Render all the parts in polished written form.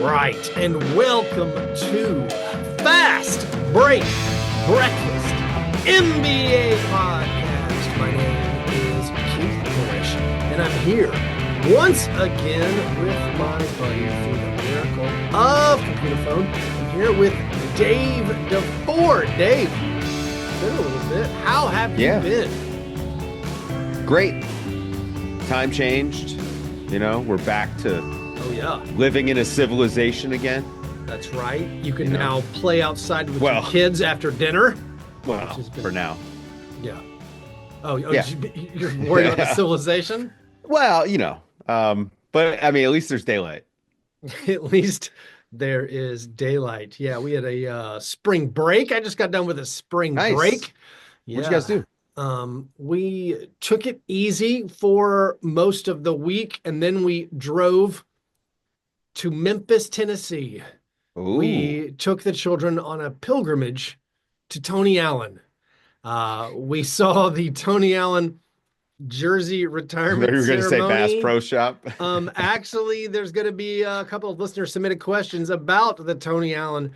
right, and welcome to Fastbreak Breakfast NBA Podcast. My name is Keith Parrish, and I'm here once again with my buddy through the miracle of computer phone. I'm here with Dave DeFord. Dave, it's been a little bit. How have you been? Great. Time changed. You know, we're back to living in a civilization again. That's right. You can now play outside with your kids after dinner. Well, for now. Yeah. You're worried about the civilization? Well, but I mean, at least there's daylight. At least there is daylight. Yeah, we had a spring break. I just got done with a spring break. Yeah. What'd you guys do? We took it easy for most of the week, and then we drove to Memphis, Tennessee. Ooh. We took the children on a pilgrimage to Tony Allen. We saw the Tony Allen jersey retirement ceremony. You were going to say Bass Pro Shop. Actually, there's going to be a couple of listener submitted questions about the Tony Allen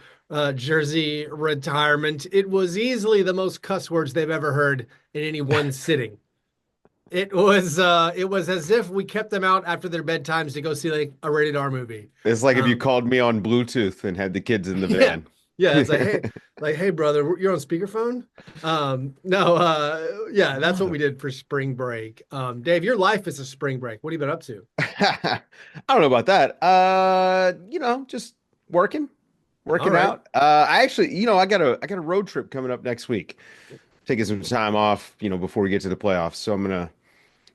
jersey retirement. It was easily the most cuss words they've ever heard in any one sitting. It was as if we kept them out after their bedtimes to go see like a rated R movie. It's like if you called me on Bluetooth and had the kids in the van. Yeah, it's hey brother, you're on speakerphone. That's what we did for spring break. Dave, your life is a spring break. What have you been up to? I don't know about that. Just working out. I actually, I got a road trip coming up next week. Taking some time off, before we get to the playoffs. So I'm gonna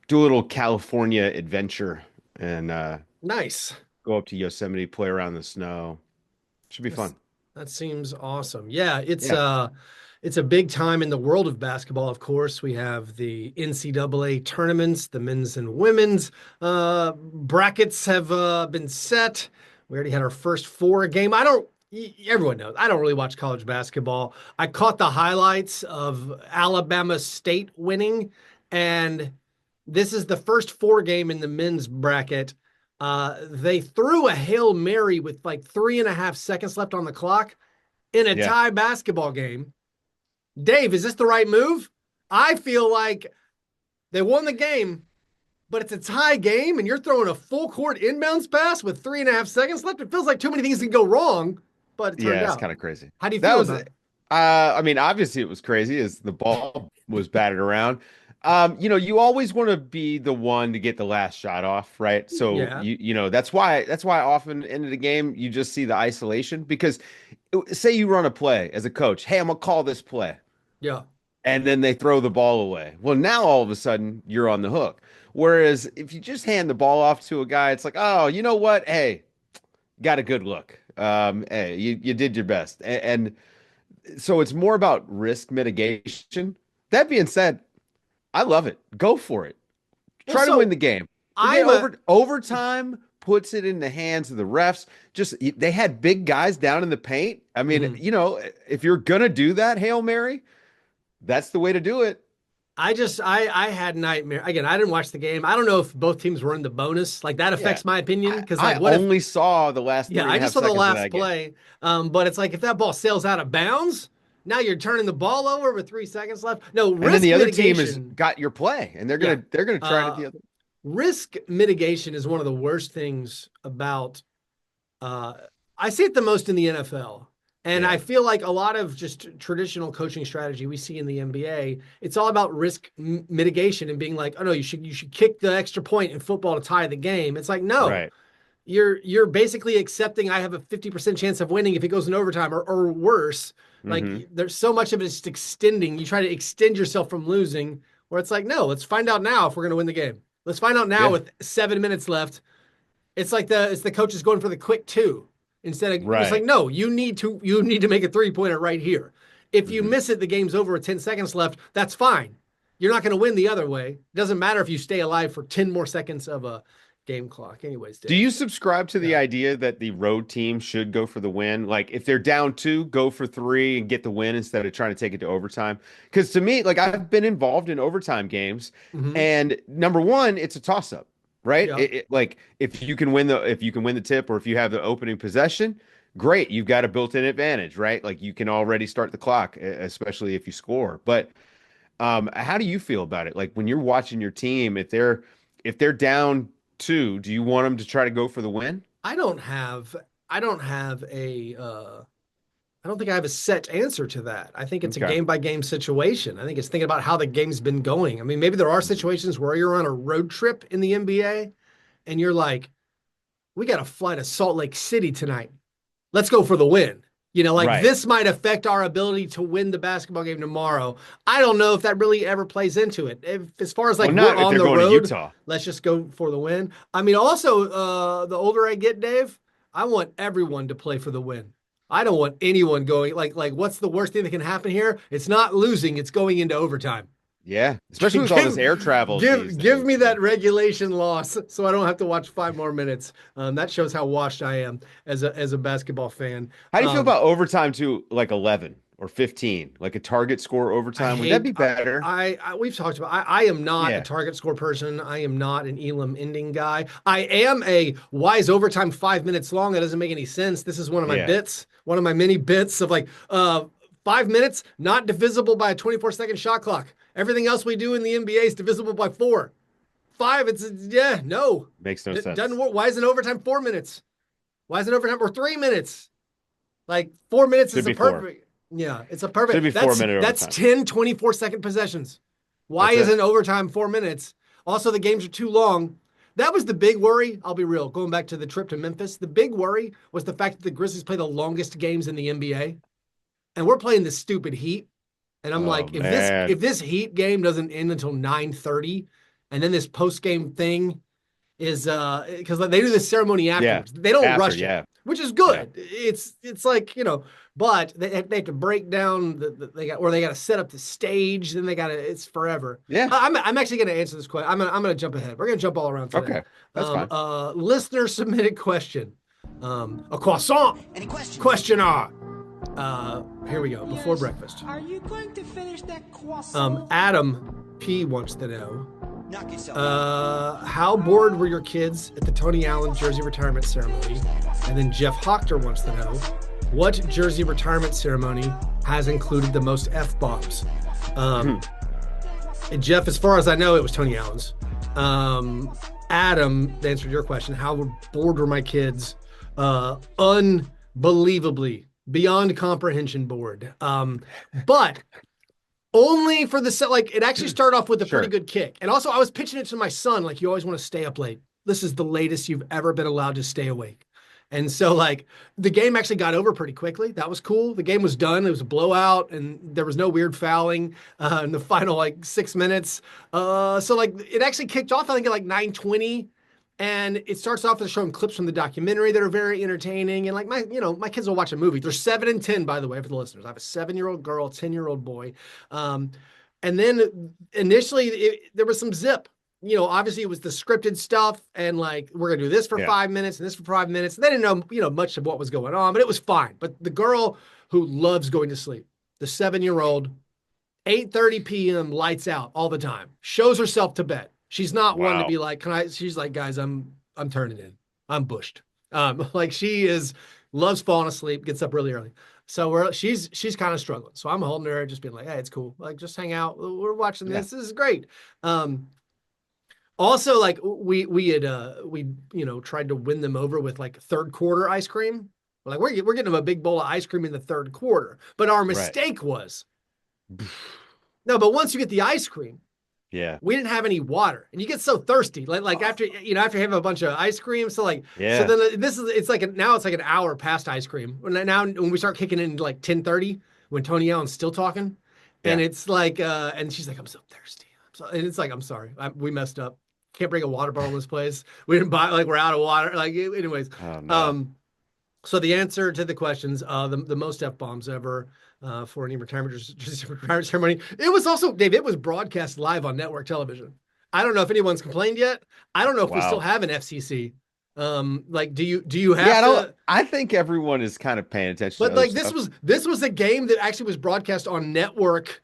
do a little California adventure and nice. Go up to Yosemite, play around the snow. Should be fun. That seems awesome. Yeah, it's a big time in the world of basketball. Of course, we have the NCAA tournaments, the men's and women's brackets have been set. We already had our first four game. Everyone knows I don't really watch college basketball. I caught the highlights of Alabama State winning, and this is the first four game in the men's bracket. They threw a Hail Mary with like 3.5 seconds left on the clock in a tie basketball game. Dave, is this the right move? I feel like they won the game, but it's a tie game, and you're throwing a full court inbounds pass with 3.5 seconds left. It feels like too many things can go wrong. But it's kind of crazy. How do you feel about it? I mean, obviously it was crazy as the ball was batted around. You always want to be the one to get the last shot off, right? So that's why often end of the game you just see the isolation, because say you run a play as a coach, hey, I'm gonna call this play. Yeah. And then they throw the ball away. Well, now all of a sudden you're on the hook. Whereas if you just hand the ball off to a guy, it's like, oh, you know what? Hey, got a good look. Hey, you did your best. And so it's more about risk mitigation. That being said, I love it. Go for it. Try to win the game. Overtime puts it in the hands of the refs. They had big guys down in the paint. I mean, if you're going to do that, Hail Mary, that's the way to do it. I had nightmare. Again, I didn't watch the game. I don't know if both teams were in the bonus. Like, that affects my opinion. Because I only saw the last. Yeah, I just saw the last play. But it's like if that ball sails out of bounds, now you're turning the ball over with 3 seconds left. No, risk and then the other mitigation, team has got your play, and they're gonna try it the other. Risk mitigation is one of the worst things about. I see it the most in the NFL. And I feel like a lot of just traditional coaching strategy we see in the NBA, it's all about risk mitigation and being like, oh no, you should kick the extra point in football to tie the game. It's like, no, right. You're basically accepting I have a 50% chance of winning if it goes in overtime or worse. Like there's so much of it is just extending. You try to extend yourself from losing, where it's like, no, let's find out now if we're going to win the game. Let's find out now with 7 minutes left. It's like the coaches going for the quick two. Instead of it's like, no, you need to make a 3-pointer right here. If you miss it, the game's over with 10 seconds left. That's fine. You're not going to win the other way. It doesn't matter if you stay alive for 10 more seconds of a game clock. Anyways, Dave. Do you subscribe to the idea that the road team should go for the win? Like if they're down 2, go for 3 and get the win instead of trying to take it to overtime? Because to me, like I've been involved in overtime games, and number one, it's a toss-up. right? Yeah. Like if you can win the tip, or if you have the opening possession, great. You've got a built-in advantage, right? Like you can already start the clock, especially if you score. But how do you feel about it? Like when you're watching your team, if they're down two, do you want them to try to go for the win? I don't have I don't have a I don't think I have a set answer to that. I think it's a Okay. game by game situation. I think it's thinking about how the game's been going. I mean, maybe there are Mhm. situations where you're on a road trip in the NBA and you're like, we got to fly to Salt Lake City tonight. Let's go for the win. Like Right. this might affect our ability to win the basketball game tomorrow. I don't know if that really ever plays into it. As far as Well, like we're not if on they're the going to road, Utah. let's just go for the win. I mean, also, the older I get, Dave, I want everyone to play for the win. I don't want anyone going like what's the worst thing that can happen here? It's not losing, it's going into overtime. Yeah, especially with all this air travel these Give days. me that regulation loss so I don't have to watch 5 more minutes. That shows how washed I am as a basketball fan. How do you feel Um, about overtime to like 11 or 15, like a target score I overtime? Would that hate. be better? We've talked about. I am not a Yeah, target score person. I am not an Elam ending guy. I am a why is overtime 5 minutes long? That doesn't make any sense. This is one of my yeah, bits, one of my many bits of like 5 minutes not divisible by a 24-second shot clock. Everything else we do in the NBA is divisible by four. Five, it's yeah, no, makes no doesn't sense. work. Why isn't overtime 4 minutes? Why isn't overtime or 3 minutes? Like 4 minutes is Should a be four. perfect. Yeah, it's a Should be perfect. four That's minute that's overtime. 10 24-second possessions. Why That's it. isn't overtime 4 minutes? Also, the games are too long. That was the big worry. I'll be real. Going back to the trip to Memphis, the big worry was the fact that the Grizzlies play the longest games in the NBA, and we're playing the stupid Heat. And I'm Oh like, if man. this Heat game doesn't end until 9:30, and then this post game thing is because they do this ceremony Yeah. afterwards. They don't After, rush it, yeah. which is Yeah. good. It's like but they have to break down they got to set up the stage. Then they got to it's forever. Yeah. I'm actually going to answer this question. I'm gonna jump ahead. We're gonna jump all around today. Okay. That's fine. Listener submitted question. A croissant Any questions? questioner. Here we go. Before Yes. breakfast. Are you going to finish that croissant? Adam P wants to know. Knock yourself out. How bored were your kids at the Tony Allen jersey retirement ceremony? And then Jeff Hochter wants to know, what jersey retirement ceremony has included the most F-bombs? And Jeff, as far as I know, it was Tony Allen's. Adam, to answer your question, how bored were my kids? Unbelievably, beyond comprehension bored. But only for the set. Like it actually started off with a pretty Sure. good kick. And also I was pitching it to my son, like you always want to stay up late. This is the latest you've ever been allowed to stay awake. And so like the game actually got over pretty quickly. That was cool. The game was done. It was a blowout and there was no weird fouling in the final like 6 minutes. So like it actually kicked off, I think at like 9:20. And it starts off with showing clips from the documentary that are very entertaining. And like my kids will watch a movie. They're 7 and 10, by the way, for the listeners. I have a 7-year-old girl, 10-year-old boy. And then initially there was some zip. Obviously it was the scripted stuff and like we're gonna do this for Yeah. 5 minutes and this for 5 minutes. They didn't know, much of what was going on, but it was fine. But the girl who loves going to sleep, the 7-year-old, 8:30 p.m. lights out all the time, shows herself to bed. She's not one to Wow. be like, she's like, guys, I'm turning in. I'm bushed. Like she loves falling asleep, gets up really early. So she's kind of struggling. So I'm holding her, just being like, hey, it's cool. Like just hang out. We're watching Yeah. this. This is great. Also, like we had tried to win them over with like third quarter ice cream. Like we're getting them a big bowl of ice cream in the third quarter. But our Right. mistake was no, but once you get the ice cream, Yeah. we didn't have any water, and you get so thirsty. Like after you have a bunch of ice cream, so like so Yeah. then it's like now it's like an hour past ice cream. Now when we start kicking in like 10:30, when Tony Allen's still talking, and Yeah. it's like and she's like, I'm so thirsty. And it's like, I'm sorry, we messed up. Can't bring a water bottle in this place. We didn't buy we're out of water. Like anyways, Oh no. so the answer to the questions, the most F bombs ever for any retirement ceremony. It was also, Dave, it was broadcast live on network television. I don't know if anyone's complained yet. I don't know if we still Wow. have an FCC. Like, do you have Yeah, to? I think everyone is kind of paying attention to But other like stuff. this was a game that actually was broadcast on network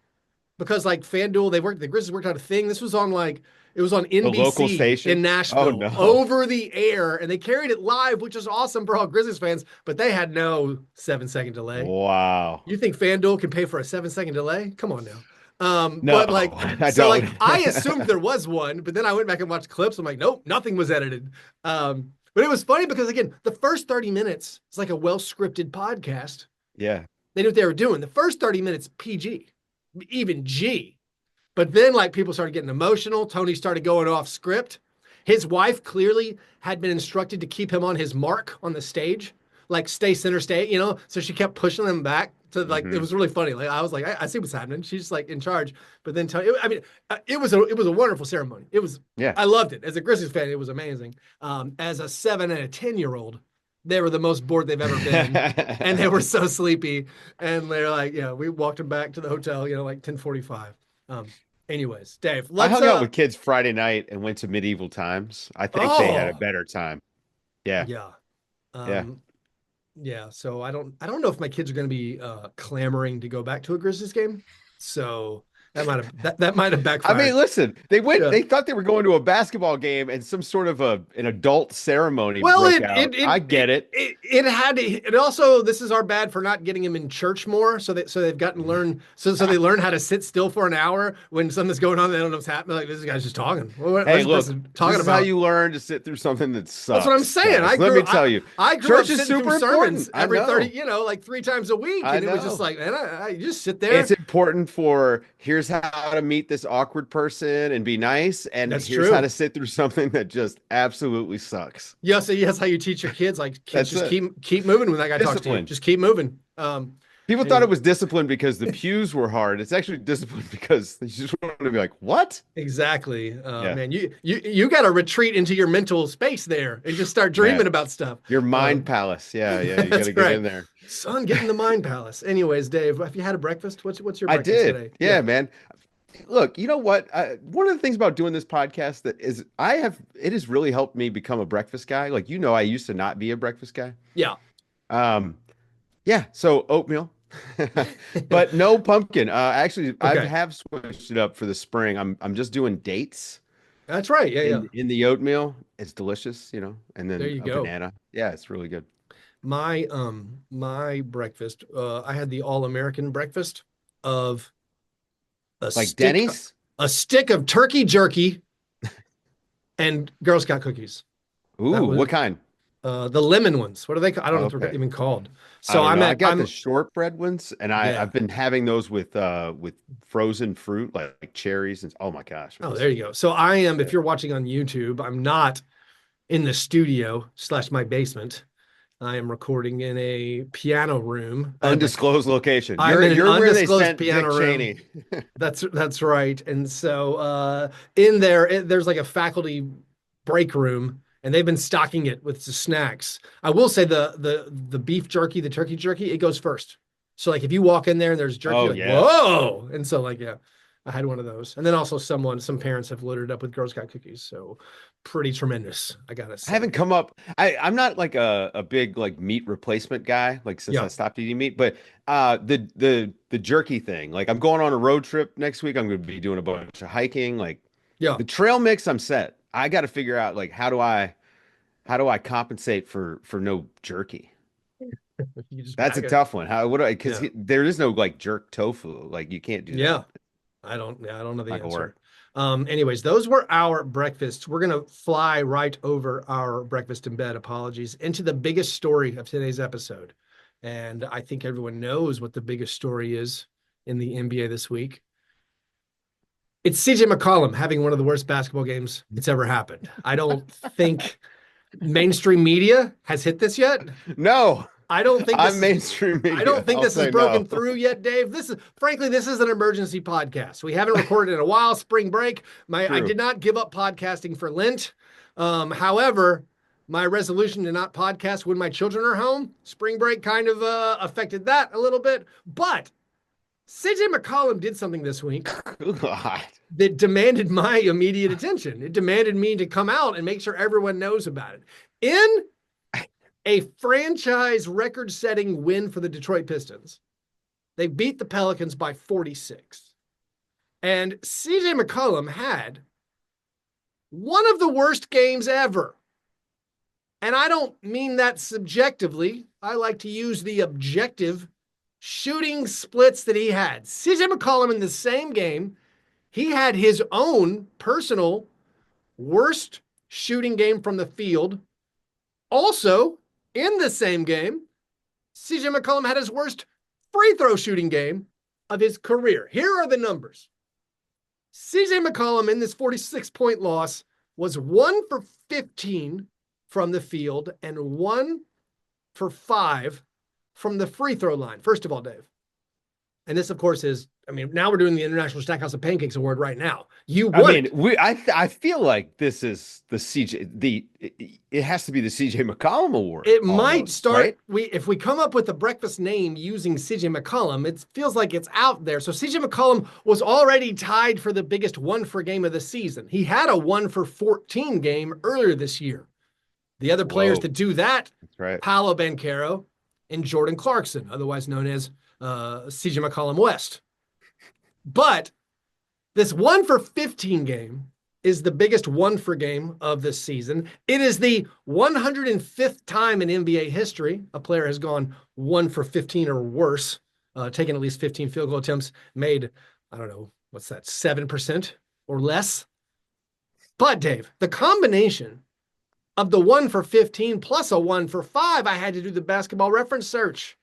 because like FanDuel, the Grizzlies worked out a thing. This was on like It was on A local NBC station? in Oh, Nashville, no. over the air, and they carried it live, which was awesome for all Grizzlies fans. But they had no 7-second delay. Wow. You think FanDuel can pay for a 7-second delay? Come on now. No, But like, I so don't. like, I assumed there was one, but then I went back and watched clips. I'm like, nope, nothing was edited. But it was funny because again, the first 30 minutes is like a well-scripted podcast. Yeah. They knew what they were doing. The first 30 minutes, PG, even G. But then like people started getting emotional. Tony started going off script. His wife clearly had been instructed to keep him on his mark on the stage, like stay center state, you know? So she kept pushing him back to like, it was really funny. Like I was like, I see what's happening. She's like in charge. But then Tony, I mean, it was a wonderful ceremony. It was, Yeah. I loved it. As a Grizzlies fan, it was amazing. As a 7 and a 10-year-old, they were the most bored they've ever been. And they were so sleepy. And they're like, yeah, we walked them back to the hotel, you know, like 10:45. Anyways, Dave, I let's hung out with kids Friday night and went to medieval times. I think they had a better time. Yeah. yeah. Yeah. Yeah, so I don't know if my kids are going to be clamoring to go back to a Grizzlies game. So that might have I backfired. mean, listen, they went. Yeah. They thought they were going to a basketball game, and some sort of an adult ceremony Well, broke out. I get it. It had to. It also, this is our bad for not getting him in church more. So they've gotten learn. So they learn how to sit still for an hour when something's going on. They don't know what's happening. Like, this guy's just talking. Hey, look, talking this is about how you learn to sit through something that sucks. That's what I'm saying. guys. Let me tell you, I grew church up is sitting super through sermons important. I every know. 30, you know, like 3 times a week, I and it was know. just like, man, I just sit there. It's important for here's how to meet this awkward person and be nice, and That's here's true. how to sit through something that just absolutely sucks. Yeah, so that's how you teach your kids. Like, kids, That's just it. keep moving when that guy talks to you. Discipline. Just keep moving. People thought it was discipline because the pews were hard. It's actually discipline because you just want to be like, what? Exactly. Yeah. Man, you got to retreat into your mental space there and just start dreaming Yeah. about stuff. Your mind palace. Yeah, you got That's to get right. in there. Son, get in the mind palace. Anyways, Dave, have you had a breakfast? What's your I breakfast did. today? Yeah, man. Look, you know what? One of the things about doing this podcast that is, it has really helped me become a breakfast guy. Like, you know, I used to not be a breakfast guy. Yeah. Yeah. So oatmeal, but no pumpkin. Actually, I Okay. have switched it up for the spring. I'm just doing dates That's right. Yeah. in the oatmeal. It's delicious, you know, and then There you a go. banana. Yeah, it's really good. My breakfast, I had the all-American breakfast of Like Denny's? a stick of turkey jerky and Girl Scout cookies. Ooh, was- what kind? The lemon ones. What are they? I don't know what they're Okay. even called. I So don't know. I got I'm the shortbread ones, and Yeah. I've been having those with frozen fruit like cherries and oh my gosh. Oh, there you go. So I am, if you're watching on YouTube, I'm not in the studio / my basement. I am recording in a piano room. Undisclosed location. I'm in an You're where they undisclosed sent Dick piano room. Cheney. That's right. And so in there, there's like a faculty break room, and they've been stocking it with the snacks. I will say the beef jerky, the turkey jerky, it goes first. So like if you walk in there and there's jerky, Oh, you're like, yeah. whoa. And so like, yeah, I had one of those. And then also some parents have loaded up with Girl Scout cookies. So pretty tremendous, I gotta say. I haven't come up. I'm not like a big like meat replacement guy, like since Yeah. I stopped eating meat, but the jerky thing, like I'm going on a road trip next week. I'm gonna be doing a bunch of hiking. Like Yeah. the trail mix, I'm set. I got to figure out like how do I compensate for no jerky? You just That's a bag it. tough one. How would I? Because Yeah. there is no like jerk tofu. Like you can't do that. Yeah. I don't know the Not gonna answer. work. Anyways, those were our breakfasts. We're gonna fly right over our breakfast in bed, apologies, into the biggest story of today's episode. And I think everyone knows what the biggest story is in the NBA this week. It's CJ McCollum having one of the worst basketball games that's ever happened. I don't think mainstream media has hit this yet. No, I don't think I'm mainstream media. I don't think I'll this say is broken no. through yet, Dave. This is an emergency podcast. We haven't recorded in a while. Spring break. I True. did not give up podcasting for Lent. However, my resolution to not podcast when my children are home, spring break kind of affected that a little bit. But CJ McCollum did something this week God. that demanded my immediate attention. It demanded me to come out and make sure everyone knows about it. In a franchise record-setting win for the Detroit Pistons, they beat the Pelicans by 46. And CJ McCollum had one of the worst games ever. And I don't mean that subjectively. I like to use the objective shooting splits that he had. CJ McCollum in the same game, he had his own personal worst shooting game from the field. Also, in the same game, CJ McCollum had his worst free throw shooting game of his career. Here are the numbers. CJ McCollum in this 46-point loss was 1 for 15 from the field and 1 for 5 from the free throw line. First of all, Dave. And this, of course, is, I mean, now we're doing the International Stackhouse of Pancakes Award right now. I feel like this is the CJ, it has to be the CJ McCollum Award. It might start, right? If we come up with a breakfast name using CJ McCollum, it feels like it's out there. So CJ McCollum was already tied for the biggest 1 for game of the season. He had a 1 for 14 game earlier this year. The other players to do that, that's right, Paolo Banchero and Jordan Clarkson, otherwise known as CJ McCollum West. But this 1 for 15 game is the biggest 1 for game of this season. It is the 105th time in NBA history a player has gone 1 for 15 or worse, taken at least 15 field goal attempts, made, I don't know, what's that, 7% or less? But Dave, the combination of the 1 for 15 plus a 1 for 5, I had to do the basketball reference search.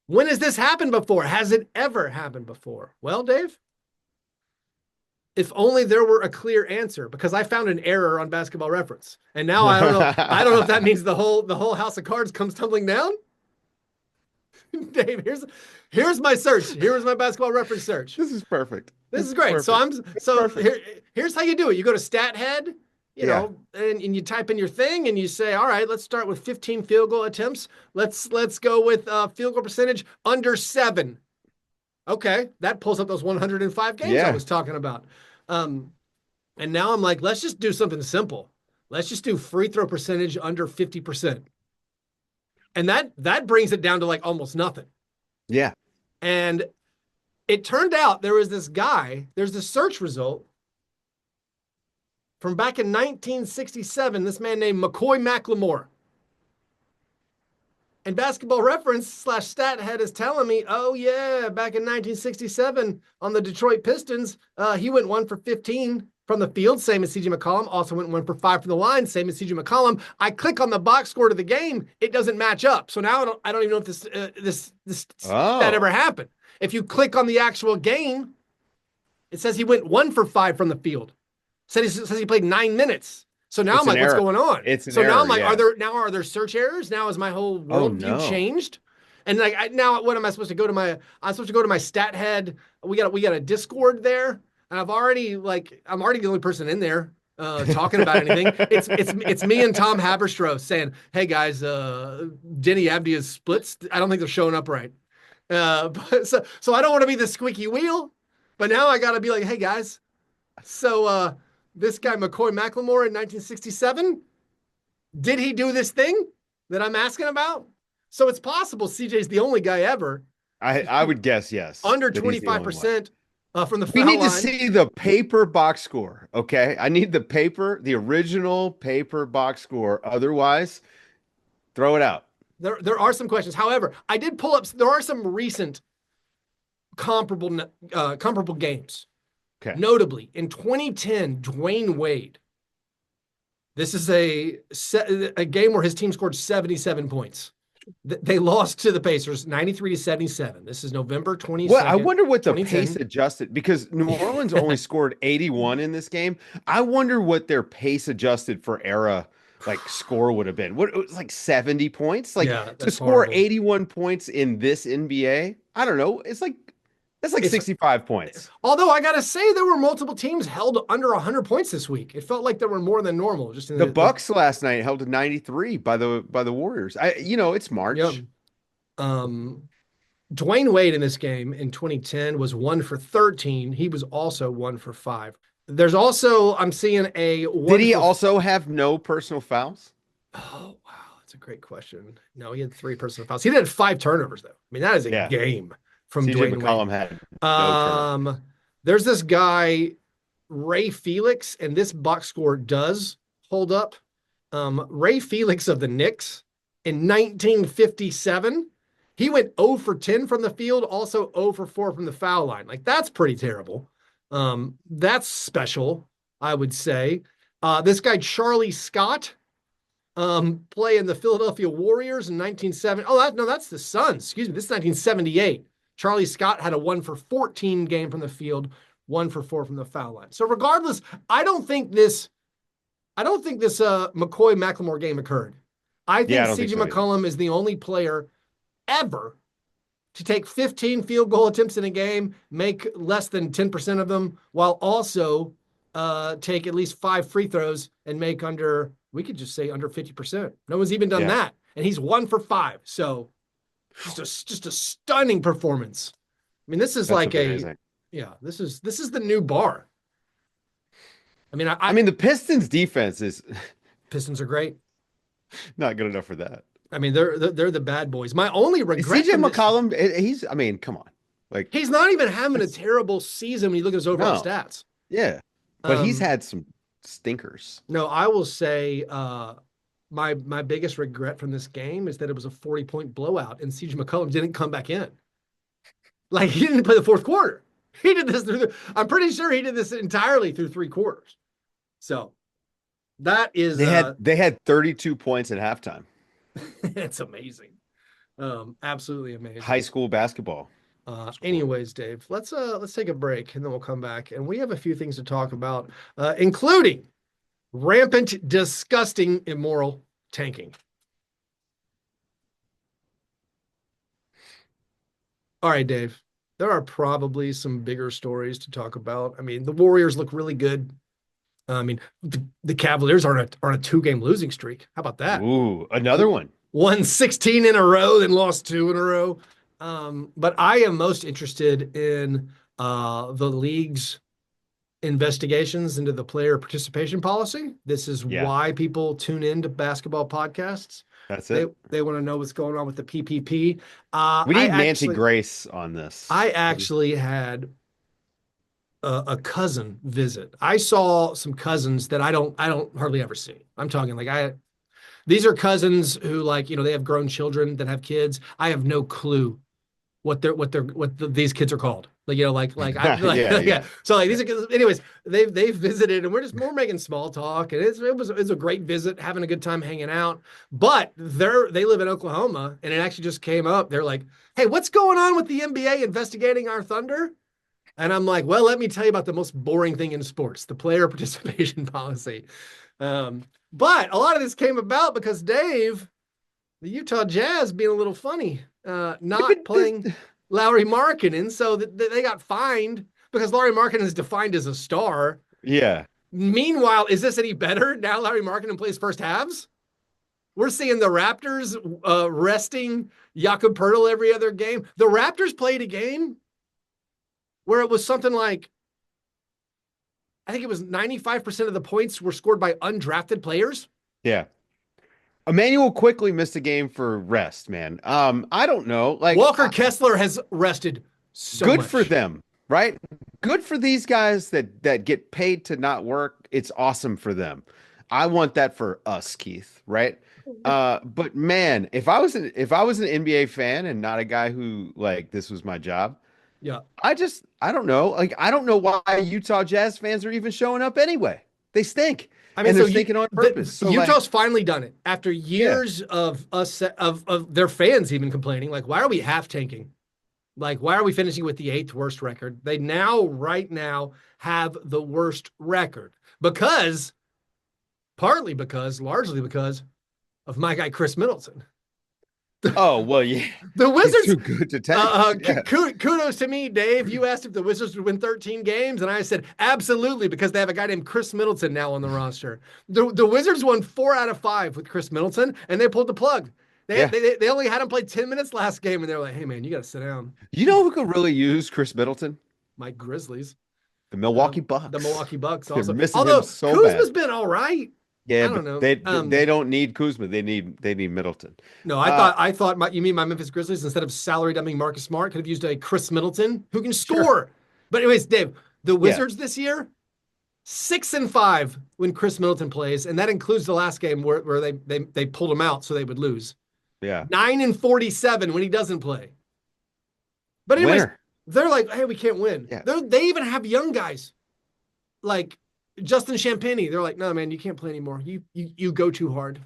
When has this happened before? Has it ever happened before? Well, Dave, if only there were a clear answer, because I found an error on basketball reference. And now I don't know. I don't know if that means the whole house of cards comes tumbling down. Dave, here's my search. Here's my basketball reference search. This is perfect. This is great. Perfect. Here's how you do it. You go to StatHead, you know, and you type in your thing and you say, all right, let's start with 15 field goal attempts. Let's go with field goal percentage under 7. Okay, that pulls up those 105 games I was talking about. And now I'm like, let's just do something simple. Let's just do free throw percentage under 50%. And that brings it down to like almost nothing. Yeah. And it turned out there was this guy, there's this search result from back in 1967, this man named McCoy McLemore. And Basketball Reference / StatHead is telling me, oh yeah, back in 1967 on the Detroit Pistons, he went 1 for 15 from the field, same as CJ McCollum. Also went 1 for 5 from the line, same as CJ McCollum. I click on the box score to the game, it doesn't match up. So now I don't even know if this that ever happened. If you click on the actual game, it says he went 1 for 5 from the field. Says he played 9 minutes. So now I'm like, what's going on? Now I'm like, are there search errors? Now is my whole worldview changed? And like now, what am I supposed to go to my? I'm supposed to go to my StatHead. We got a Discord there, and I'm already the only person in there talking about anything. It's me and Tom Haberstroh saying, hey guys, Denny Abdia's splits, I don't think they're showing up right. But so I don't want to be the squeaky wheel, but now I got to be like, hey guys, so this guy McCoy McLemore in 1967, did he do this thing that I'm asking about? So it's possible CJ's the only guy ever. I would guess yes. Under 25% from the foul line. We need to line. see the paper box score, okay? I need the original paper box score. Otherwise, throw it out. There are some questions. However, I did pull up, there are some recent comparable games. Okay. Notably, in 2010, Dwayne Wade. This is a game where his team scored 77 points. They lost to the Pacers 93-77. This is November 22nd. Well, I wonder what the pace adjusted, because New Orleans only scored 81 in this game. I wonder what their pace adjusted for era score would have been. What, it was like 70 points? To score horrible. 81 points in this NBA? I don't know. That's like 65 points. Although I gotta say, there were multiple teams held under 100 points this week. It felt like there were more than normal. Just in the Bucks last night held to 93 by the Warriors. It's March. Yep. Dwayne Wade in this game in 2010 was 1 for 13. He was also 1 for 5. There's also, I'm seeing a. Did he also have no personal fouls? Oh wow, that's a great question. No, he had 3 personal fouls. He did 5 turnovers though. I mean, that is a game. From CJ Dwayne McCollum Wade. had no There's this guy Ray Felix, and this box score does hold up. Ray Felix of the Knicks in 1957, he went 0 for 10 from the field, also 0 for 4 from the foul line. Like, that's pretty terrible. That's special, I would say. This guy, Charlie Scott, playing the Philadelphia Warriors in 1970. Oh, that's the Suns. Excuse me. This is 1978. Charlie Scott had a 1 for 14 game from the field, 1 for 4 from the foul line. So regardless, I don't think this McCoy McLemore game occurred. I think CJ McCollum is the only player ever to take 15 field goal attempts in a game, make less than 10% of them, while also take at least 5 free throws and make under 50%. No one's even done that. And he's 1 for 5. So just a stunning performance. I mean, this is amazing. This is the new bar. I mean, the Pistons defense Pistons are great. Not good enough for that. I mean, they're the bad boys. My only regret. CJ McCollum, come on. Like, he's not even having a terrible season when you look at his overall stats. Yeah. But he's had some stinkers. No, I will say my biggest regret from this game is that it was a 40-point blowout and CJ McCollum didn't come back in. Like, he didn't play the fourth quarter. He did this I'm pretty sure he did this entirely through 3 quarters. So that is they had 32 points at halftime. It's amazing. Absolutely amazing. High school basketball. Anyways, Dave, let's take a break and then we'll come back. And we have a few things to talk about, including rampant, disgusting, immoral tanking. All right, Dave, there are probably some bigger stories to talk about. I mean, the Warriors look really good. I mean, the Cavaliers are on a 2-game losing streak. How about that? Ooh, another one. Won 16 in a row, then lost 2 in a row. But I am most interested in the league's investigations into the player participation policy. This is why people tune into basketball podcasts. That's it. They want to know what's going on with the PPP. We need Nancy Grace on this. I actually had a cousin visit. I saw some cousins that I don't hardly ever see. I'm talking like these are cousins who, like, they have grown children that have kids. I have no clue what these kids are called. Like, yeah. So like these are, anyways, they've visited and we're making small talk, and it was a great visit, having a good time hanging out. But they live in Oklahoma, and it actually just came up. They're like, "Hey, what's going on with the NBA investigating our Thunder?" And I'm like, "Well, let me tell you about the most boring thing in sports, the player participation policy." But a lot of this came about because Dave, the Utah Jazz, being a little funny, not playing Lauri Markkanen, so that they got fined because Lauri Markkanen is defined as a star. Yeah. Meanwhile, is this any better? Now Lauri Markkanen plays first halves. We're seeing the Raptors resting Jakob Poeltl every other game. The Raptors played a game where it was something like, I think it was 95% of the points were scored by undrafted players. Yeah. Emmanuel quickly missed a game for rest, man. I don't know. Like, Walker Kessler has rested so good much. For them, right? Good for these guys that get paid to not work. It's awesome for them. I want that for us, Keith, right? But man, if I was an NBA fan and not a guy who, like, this was my job, yeah, I don't know. Like, I don't know why Utah Jazz fans are even showing up anyway. They stink. I mean, and they're thinking on purpose. Utah's finally done it after years of their fans even complaining. Like, why are we half tanking? Like, why are we finishing with the 8th worst record? They right now have the worst record largely because of my guy Chris Middleton. Oh, well, yeah. The Wizards too good to tank. Kudos to me, Dave. You asked if the Wizards would win 13 games, and I said absolutely, because they have a guy named Chris Middleton now on the roster. The Wizards won 4 out of 5 with Chris Middleton, and they pulled the plug. They only had him play 10 minutes last game, and they're like, "Hey, man, you got to sit down." You know who could really use Chris Middleton? My Grizzlies. The Milwaukee Bucks. The Milwaukee Bucks also. Although Kuzma's been all right. Yeah, I don't know. They don't need Kuzma. They need Middleton. No, I thought you mean my Memphis Grizzlies, instead of salary dumping Marcus Smart, could have used a Chris Middleton who can score. Sure. But anyways, Dave, the Wizards this year, 6-5 when Chris Middleton plays, and that includes the last game where they pulled him out so they would lose. Yeah. 9-47 when he doesn't play. But anyways, Winner. they're like, hey, we can't win. Yeah. They even have young guys like Justin Champagny. They're like, no, man, you can't play anymore. You go too hard.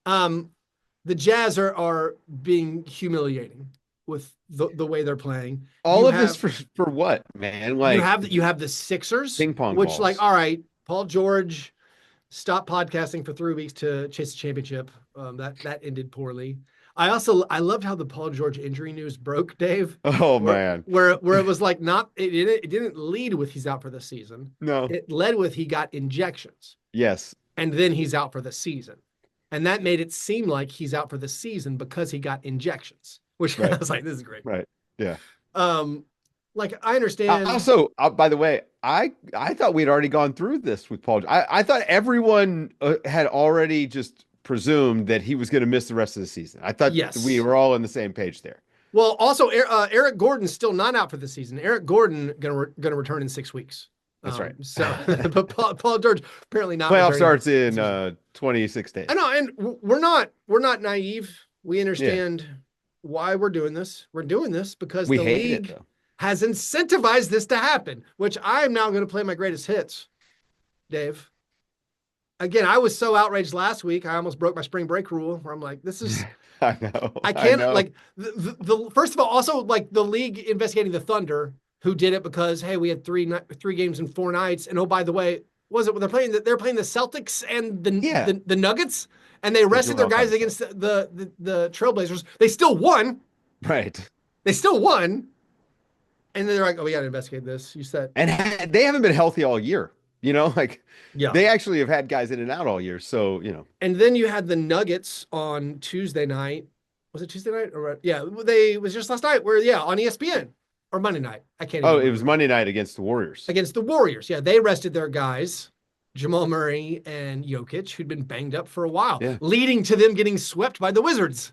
The Jazz are being humiliating with the way they're playing. All of this for what, man? Like you have the Sixers, ping pong which balls. like, all right, Paul George stopped podcasting for 3 weeks to chase a championship. That ended poorly. I loved how the Paul George injury news broke, Dave. Oh man. Where it was like it didn't lead with he's out for the season. No. It led with he got injections. Yes. And then he's out for the season. And that made it seem like he's out for the season because he got injections, which I was like, this is great. Right. Yeah. Like I understand. Also, by the way, I thought we'd already gone through this with Paul. I thought everyone had already just presumed that he was going to miss the rest of the season. I thought we were all on the same page there. Well, also Eric Gordon's still not out for the season. Eric Gordon gonna return in 6 weeks. That's right. So, but Paul George apparently not. Playoff starts in 26 days. I know, and we're not naive. We understand why we're doing this. We're doing this because the league has incentivized this to happen. Which I'm now going to play my greatest hits, Dave. Again, I was so outraged last week. I almost broke my spring break rule. Where I'm like, this is. I know. I can't like the first of all. Also, like the league investigating the Thunder, who did it because hey, we had three games in 4 nights, and oh by the way, they're playing the Celtics and the Nuggets, and they rested their guys against the Trailblazers. They still won. Right. They still won, and then they're like, oh, we got to investigate this. You said, and they haven't been healthy all year. You know, like they actually have had guys in and out all year. So, you know. And then you had the Nuggets on Tuesday night. Was it Tuesday night? Or it was just last night where, on ESPN or Monday night. I can't remember. It was Monday night against the Warriors. Against the Warriors. Yeah. They rested their guys, Jamal Murray and Jokic, who'd been banged up for a while, leading to them getting swept by the Wizards.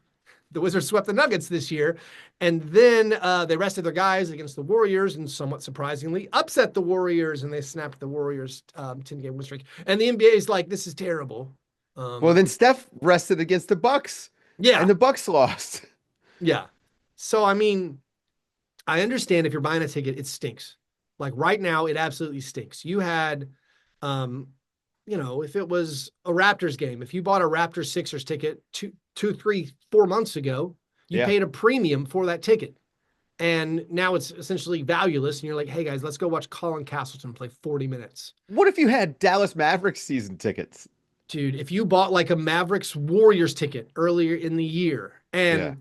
The Wizards swept the Nuggets this year. And then they rested their guys against the Warriors and somewhat surprisingly upset the Warriors, and they snapped the Warriors' 10-game win streak. And the NBA is like, this is terrible. Well, then Steph rested against the Bucks. Yeah. And the Bucks lost. Yeah. So, I mean, I understand if you're buying a ticket, it stinks. Like right now, it absolutely stinks. You had, if it was a Raptors game, if you bought a Raptors Sixers ticket 2, 3, 4 months ago, you paid a premium for that ticket. And now it's essentially valueless. And you're like, hey guys, let's go watch Colin Castleton play 40 minutes. What if you had Dallas Mavericks season tickets? Dude, if you bought like a Mavericks Warriors ticket earlier in the year, and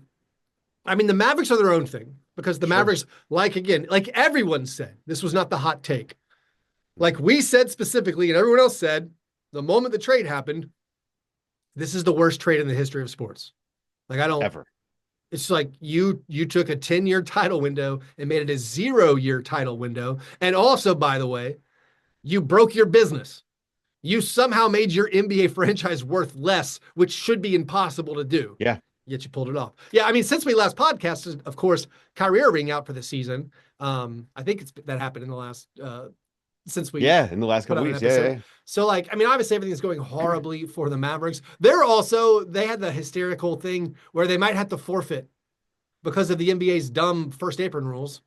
I mean, the Mavericks are their own thing because the Mavericks, like everyone said, this was not the hot take. Like we said specifically, and everyone else said, the moment the trade happened, this is the worst trade in the history of sports. Like ever. It's like you took a 10-year title window and made it a 0-year title window. And also, by the way, you broke your business. You somehow made your NBA franchise worth less, which should be impossible to do. Yeah. Yet you pulled it off. Yeah, I mean, since we last podcasted, of course, Kyrie Irving out for the season. I think that happened in the last since we in the last couple weeks. Yeah. So like, I mean, obviously everything's going horribly for the Mavericks. They had the hysterical thing where they might have to forfeit because of the NBA's dumb first apron rules.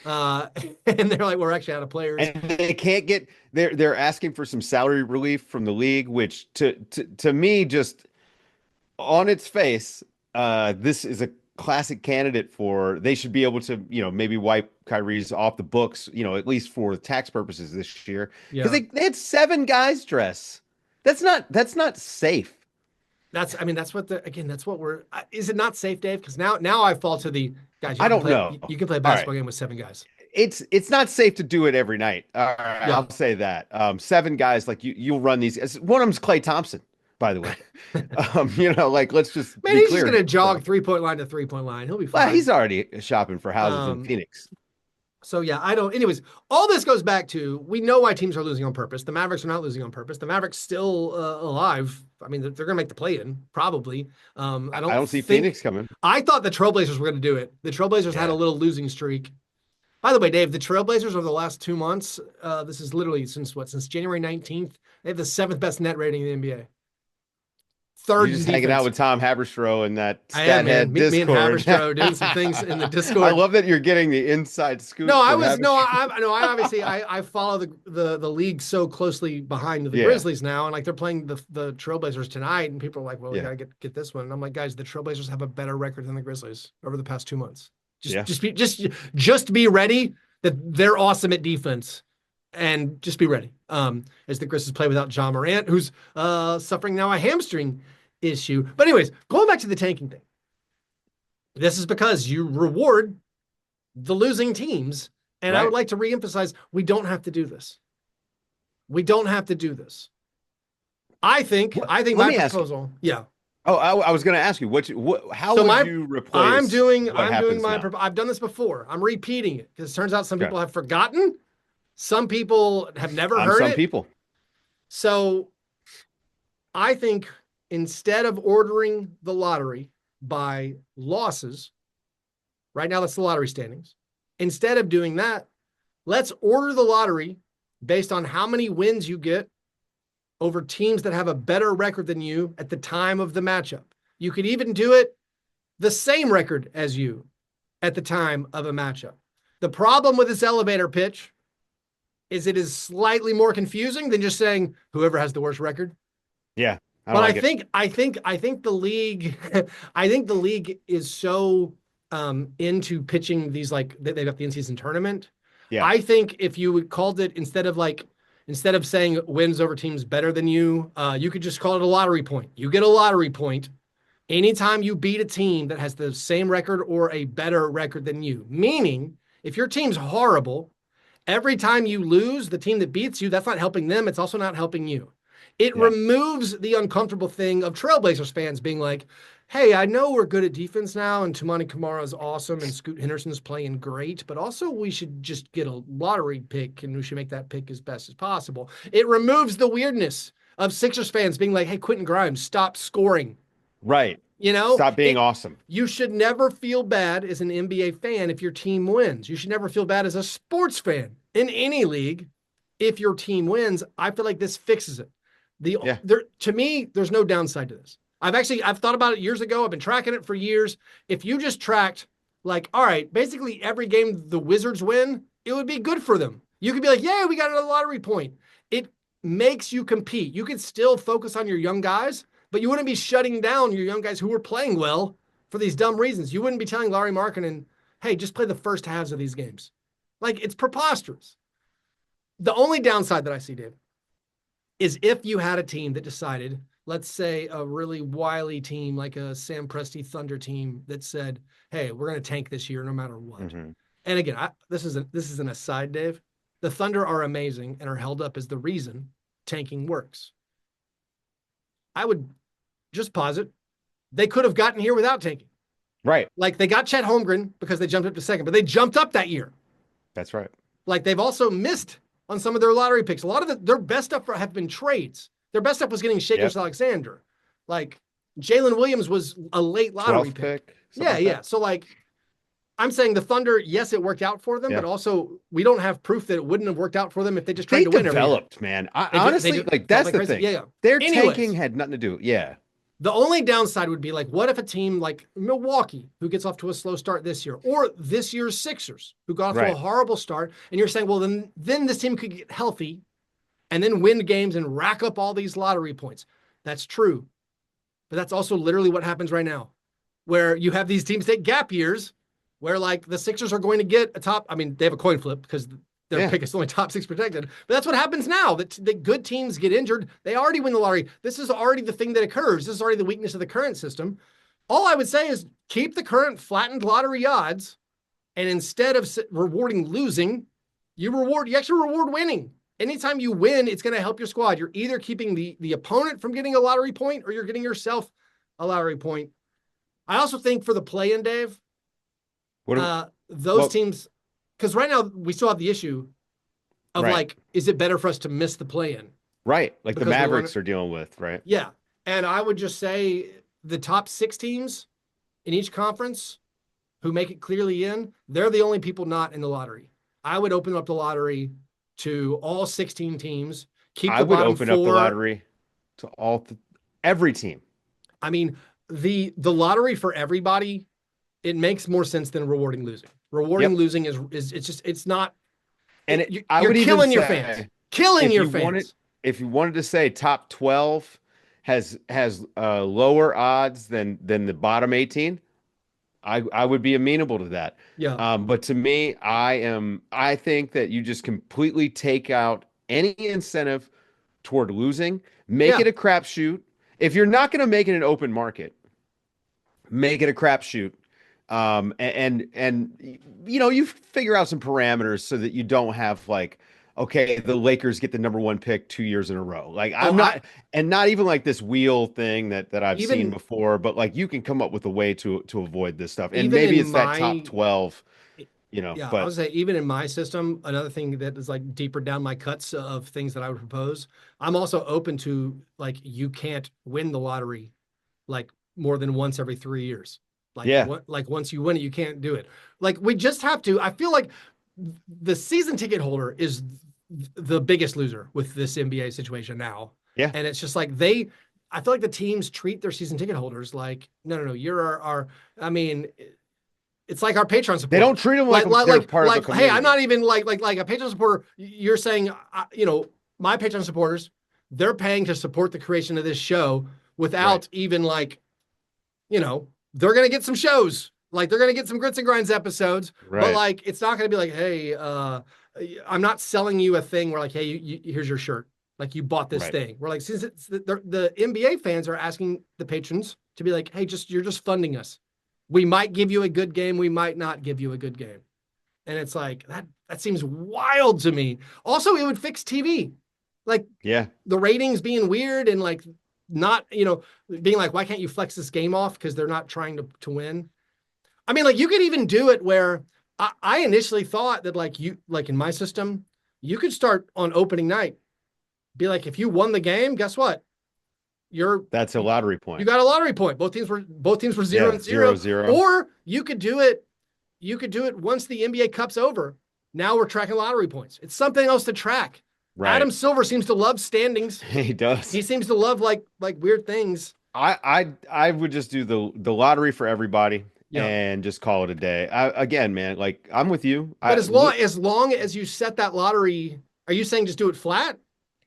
And they're like, we're actually out of players. And they can't get they're asking for some salary relief from the league, which to me, just on its face, this is a classic candidate for they should be able to, maybe wipe Kyrie's off the books, at least for tax purposes this year. Because they had 7 guys dress. That's not safe. That's what is it not safe, Dave? Because now I fall to the guys. I don't know. You can play a basketball game with 7 guys. It's not safe to do it every night. All right, I'll say that. 7 guys, like you'll run these. One of them's Klay Thompson, by the way. Let's just man, he's just gonna jog 3-point line to 3-point line. He'll be fine. Well, he's already shopping for houses in Phoenix. So anyways, all this goes back to, we know why teams are losing on purpose. The Mavericks are not losing on purpose. The Mavericks still alive. I mean, they're going to make the play-in, probably. I don't see Phoenix coming. I thought the Trailblazers were going to do it. The Trailblazers had a little losing streak. By the way, Dave, the Trailblazers over the last 2 months, this is literally since January 19th, they have the 7th best net rating in the NBA. You're Third in just hanging out defense. with Tom Haberstroh in that I am, stat man. head Me and Discord. Haberstroh doing some things in the I Discord. love that you're getting the inside scoop No, I from was no, Haberstroh. I no, I obviously I follow the league so closely behind the Yeah, Grizzlies now, and like they're playing the Trailblazers tonight, and people are like, well, we yeah, gotta get this one. And I'm like, guys, the Trailblazers have a better record than the Grizzlies over the past 2 months. yeah. Just be ready that they're awesome at defense, and just be ready. As the Grizzlies play without John Morant, who's suffering now a hamstring issue. But anyways, going back to the tanking thing, this is because you reward the losing teams. And I Right. would like to reemphasize, we don't have to do this. We don't have to do this. I think Let my me ask you. proposal, yeah. Oh, I was going to ask you, how So would you replace I'm doing what happens my, now? I've done this before. I'm repeating it because it turns out some Okay. people have forgotten. Some people have never I'm heard some it. people. So I think instead of ordering the lottery by losses, right now that's the lottery standings. Instead of doing that, let's order the lottery based on how many wins you get over teams that have a better record than you at the time of the matchup. You could even do it the same record as you at the time of a matchup. The problem with this elevator pitch is it is slightly more confusing than just saying whoever has the worst record. Yeah. But I think the league, I think the league is so into pitching these, like they've got the in-season tournament. Yeah. I think if you would called it instead of saying wins over teams better than you, you could just call it a lottery point. You get a lottery point anytime you beat a team that has the same record or a better record than you. Meaning, if your team's horrible, every time you lose, the team that beats you, that's not helping them. It's also not helping you. It removes the uncomfortable thing of Trailblazers fans being like, hey, I know we're good at defense now, and Tumani Kamara is awesome, and Scoot Henderson's playing great, but also we should just get a lottery pick, and we should make that pick as best as possible. It removes the weirdness of Sixers fans being like, hey, Quentin Grimes, stop scoring. Right. You know? Stop being awesome. You should never feel bad as an NBA fan if your team wins. You should never feel bad as a sports fan in any league if your team wins. I feel like this fixes it. To me, there's no downside to this. I've thought about it years ago. I've been tracking it for years. If you just tracked, like, all right, basically every game the Wizards win, it would be good for them. You could be like, yeah, we got another lottery point. It makes you compete. You could still focus on your young guys, but you wouldn't be shutting down your young guys who were playing well for these dumb reasons. You wouldn't be telling Larry Markkinen, hey, just play the first halves of these games. Like, it's preposterous. The only downside that I see, Dave, is if you had a team that decided, let's say a really wily team like a Sam Presti Thunder team that said, hey, we're going to tank this year no matter what. Mm-hmm. And again, this is an aside, Dave. The Thunder are amazing and are held up as the reason tanking works. I would just posit they could have gotten here without tanking. Right. Like, they got Chet Holmgren because they jumped up to second, but they jumped up that year. That's right. Like, they've also missed on some of their lottery picks. A lot of their best stuff have been trades. Their best stuff was getting Shakers Alexander. Like, Jalen Williams was a late lottery pick. Yeah. So, like, I'm saying the Thunder, yes, it worked out for them, but also we don't have proof that it wouldn't have worked out for them if they just tried to win every year. They developed, man. Honestly, that's the thing. Yeah. Their tanking had nothing to do. Yeah. The only downside would be, like, what if a team like Milwaukee, who gets off to a slow start this year, or this year's Sixers, who got off to a horrible start, and you're saying, well, then this team could get healthy and then win games and rack up all these lottery points. That's true. But that's also literally what happens right now, where you have these teams take gap years, where, like, the Sixers are going to get a top, I mean, they have a coin flip because their pick is only top 6 protected. But that's what happens now. The good teams get injured. They already win the lottery. This is already the thing that occurs. This is already the weakness of the current system. All I would say is keep the current flattened lottery odds, and instead of rewarding losing, you actually reward winning. Anytime you win, it's going to help your squad. You're either keeping the opponent from getting a lottery point or you're getting yourself a lottery point. I also think for the play-in, Dave, those teams, because right now we still have the issue of like, is it better for us to miss the play-in? Right. Like because the Mavericks are dealing with, right? Yeah. And I would just say the top 6 teams in each conference who make it clearly in, they're the only people not in the lottery. I would open up the lottery to all 16 teams, keep I the would bottom open up the four. lottery to every team. I mean, the lottery for everybody, it makes more sense than rewarding losing. Rewarding Yep. losing is it's just it's not. And I You're would even killing your fans. say Killing if your you wanted fans. if you wanted to say top 12 has lower odds than the bottom 18, I would be amenable to that. Yeah. But to me, I think that you just completely take out any incentive toward losing, make Yeah. it a crapshoot. If you're not going to make it an open market, make it a crapshoot. And you figure out some parameters so that you don't have like, okay, the Lakers get the number one pick 2 years in a row. Like Oh, I'm not, and not even like this wheel thing that I've seen even before, but like you can come up with a way to avoid this stuff. And even maybe in it's that top my 12, yeah, I but would say even in my system, another thing that is like deeper down my cuts of things that I would propose, I'm also open to like you can't win the lottery like more than once every 3 years. yeah, Like once you win it, you can't do it. Like we just have to. I feel like the season ticket holder is the biggest loser with this NBA situation now. yeah. And it's just like I feel like the teams treat their season ticket holders like, no, you're our I mean, it's like our Patreon They supporter. don't treat them like they're part of a Hey, I'm community. not even like a Patreon supporter. You're saying, my Patreon supporters, they're paying to support the creation of this show Right, without even like, they're gonna get some shows. Like they're gonna get some grits and grinds episodes, but right, like it's not gonna be like, hey, I'm not selling you a thing where like, hey, here's your shirt. Like you bought this right. thing. We're like, since it's the NBA fans are asking the patrons to be like, hey, you're just funding us. We might give you a good game, we might not give you a good game. And it's like that seems wild to me. Also, it would fix TV. Like Yeah, the ratings being weird and like not, being like, why can't you flex this game off? Because they're not trying to win. I mean, like you could even do it where I initially thought that like in my system, you could start on opening night. Be like, if you won the game, guess what? that's a lottery You point. got a lottery point. Both teams were zero Yeah, and zero, zero. zero. Or you could do it once the NBA Cup's over. Now we're tracking lottery points. It's something else to track. Right. Adam Silver seems to love standings. He does. He seems to love like weird things. I would just do the lottery for everybody Yeah. and just call it a day. Again, man, like I'm with you. But as long as you set that lottery, are you saying just do it flat?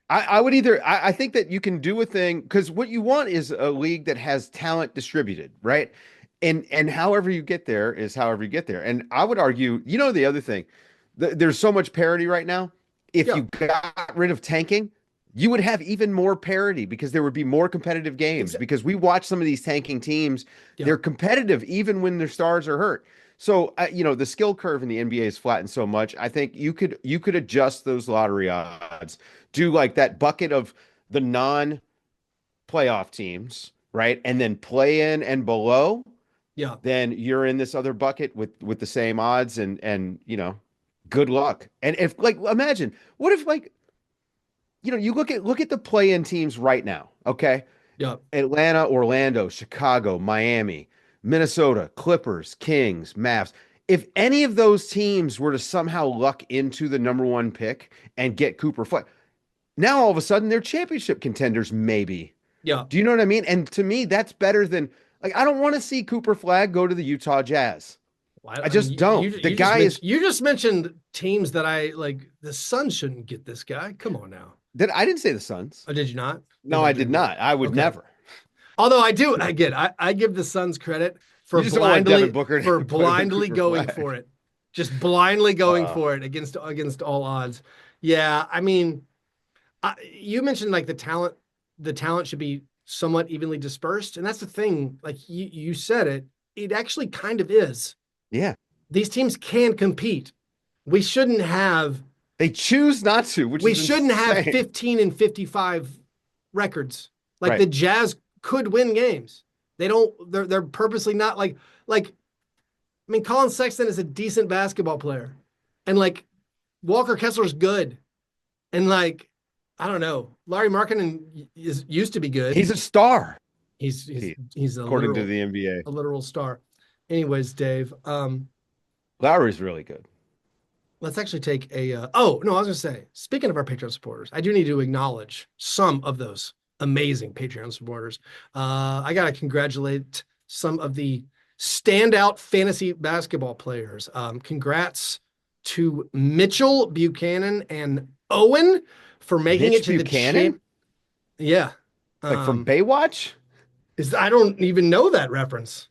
I would either I think that you can do a thing because what you want is a league that has talent distributed, right? And however you get there is however you get there. And I would argue, the other thing, there's so much parity right now. If Yeah. you got rid of tanking, you would have even more parity because there would be more competitive games. Because we watch some of these tanking teams, Yeah. they're competitive even when their stars are hurt. So, the skill curve in the NBA is flattened so much. I think you could adjust those lottery odds, do like that bucket of the non-playoff teams, right? And then play in and below, Yeah. then you're in this other bucket with the same odds and good luck. And if like imagine, what if like you look at the play-in teams right now, okay? Yeah. Atlanta, Orlando, Chicago, Miami, Minnesota, Clippers, Kings, Mavs. If any of those teams were to somehow luck into the number one pick and get Cooper Flag, now all of a sudden they're championship contenders, maybe. Yeah. Do you know what I mean? And to me, that's better than like I don't want to see Cooper Flag go to the Utah Jazz. I I mean, just don't. The guy is you just mentioned teams that I like. The Suns shouldn't get this guy. Come on now. I didn't say the Suns. Oh, did you not? No, I did not. I would Okay. never. Although I give the Suns credit for You just don't want Devin Booker to put him in blindly Cooper going Flag. for it. Just blindly going Uh, for it against all odds. Yeah, I mean, you mentioned like the talent should be somewhat evenly dispersed, and that's the thing. Like you said it actually kind of is. Yeah. These teams can compete. We shouldn't have They choose not to, which we is shouldn't have insane. 15 and 55 records. Like Right. the Jazz could win games. They don't. They're purposely not like. I mean, Colin Sexton is a decent basketball player, and like Walker Kessler's good, and like I don't know, Larry Markkinen used to be good. He's a star, He's according to the NBA. a literal star. Anyways, Dave. Lowry's really good. let's actually take a. Oh no, I was gonna say. Speaking of our Patreon supporters, I do need to acknowledge some of those amazing Patreon supporters. I gotta congratulate some of the standout fantasy basketball players. Congrats to Mitchell Buchanan and Owen for making it Mitch to the Buchanan, champ. Yeah, like from um, Baywatch, is I don't even know that reference.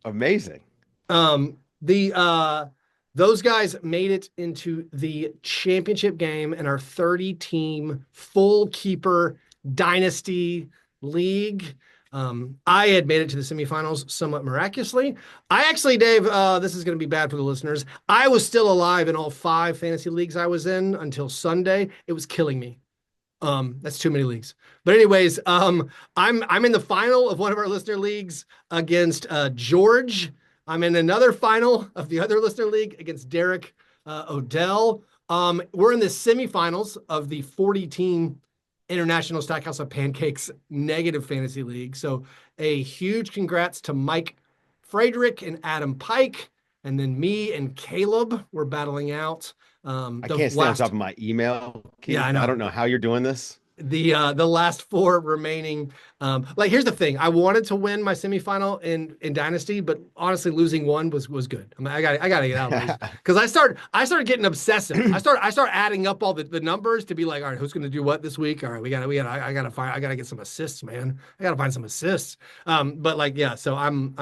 amazing. The those guys made it into the championship game in our 30 team full keeper dynasty league. I had made it to the semifinals somewhat miraculously. I actually, Dave, this is going to be bad for the listeners. I was still alive in all 5 fantasy leagues I was in until Sunday. It was killing me. That's too many leagues. But anyways, I'm in the final of one of our listener leagues against George. I'm in another final of the other listener league against Derek Odell. We're in the semifinals of the 40 team International Stackhouse of Pancakes negative fantasy league. So a huge congrats to Mike Frederick and Adam Pike. And then me and Caleb were battling out. I The can't stay on last, top of my email, yeah, I Keith. I know don't know how you're doing this. the last 4 remaining. Like here's the thing, I wanted to win my semifinal in dynasty, but honestly losing one was good. I mean, I gotta get out of these because I started getting obsessive. I start adding up all the numbers to be like, all right, who's gonna do what this week? All right, we gotta I gotta get some assists, man. I gotta find some assists. But like, yeah, so I'm